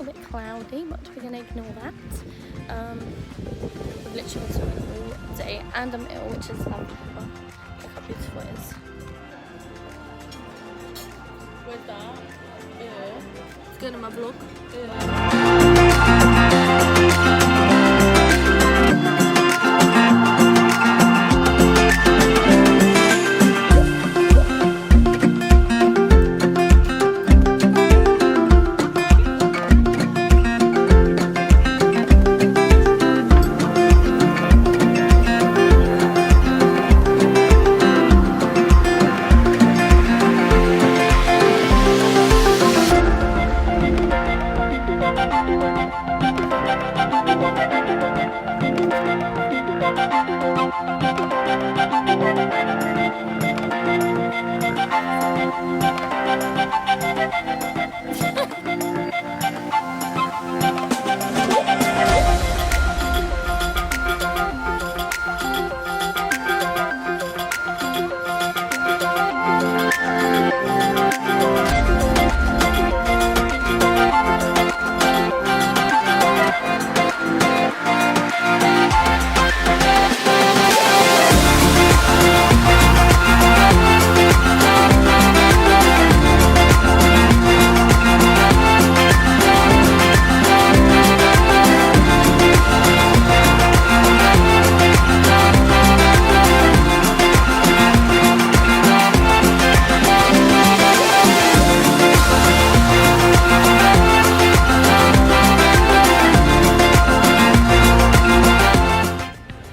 a bit cloudy, but we're gonna ignore that. We've literally been swimming all day, and I'm ill, which is sad. Look how beautiful it is. Where's that? It's good in my vlog.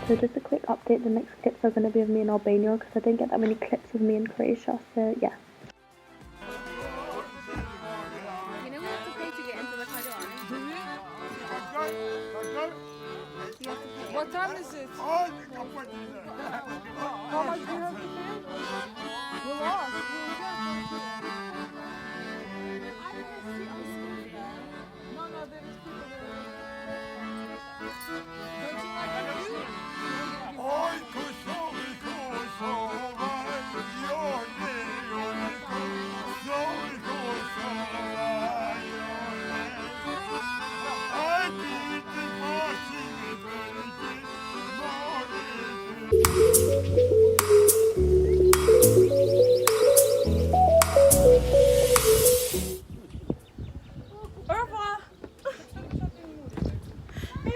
So just a quick update, the next clips are going to be of me in Albania because I didn't get that many clips of me in Croatia, so yeah. You know we have to pay to get into the Kajana? What time is it? How much do you have to pay? We'll ask. No, there is people there. Don't you like that view?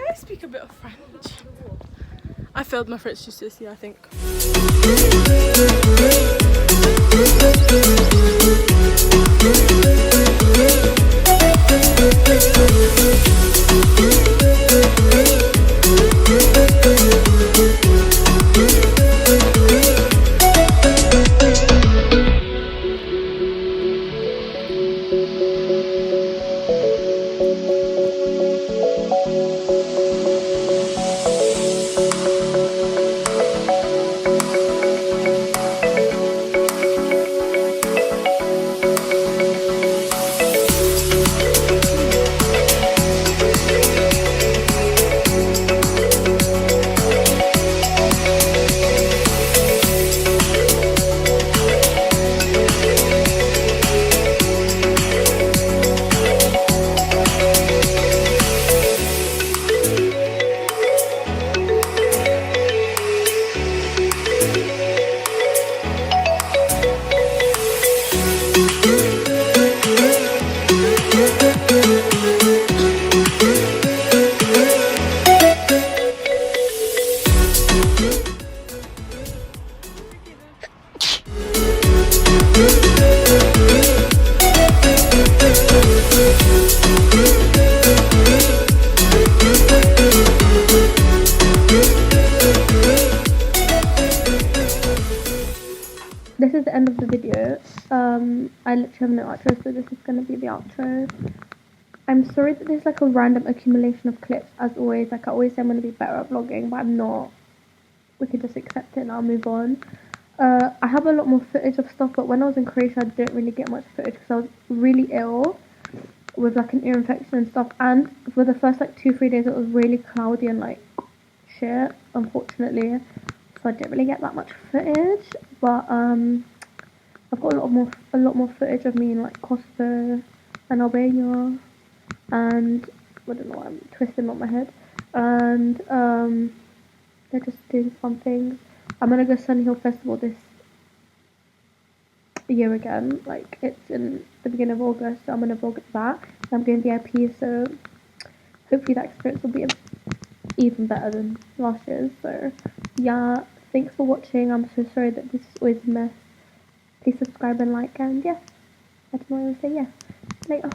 I speak a bit of French. I failed my French GCSE, I think. This is the end of the video. I literally have no outro, so this is going to be the outro. I'm sorry that there's like a random accumulation of clips, as always. Like I always say I'm going to be better at vlogging, but I'm not. We can just accept it and I'll move on. I have a lot more footage of stuff, but when I was in Croatia I didn't really get much footage because I was really ill with like an ear infection and stuff, and for the first like 2-3 days it was really cloudy and like shit, unfortunately, so I didn't really get that much footage. But I've got a lot more footage of me in like Kosovo and Albania, and I don't know why I'm twisting up my head, and they're just doing fun things. I'm gonna go Sun Hill Festival this year again. Like it's in the beginning of August, so I'm gonna vlog that. I'm going VIP, so hopefully that experience will be even better than last year's. So yeah, thanks for watching. I'm so sorry that this is always a mess. Please subscribe and like, and yeah, I don't know what to say. Yeah, later.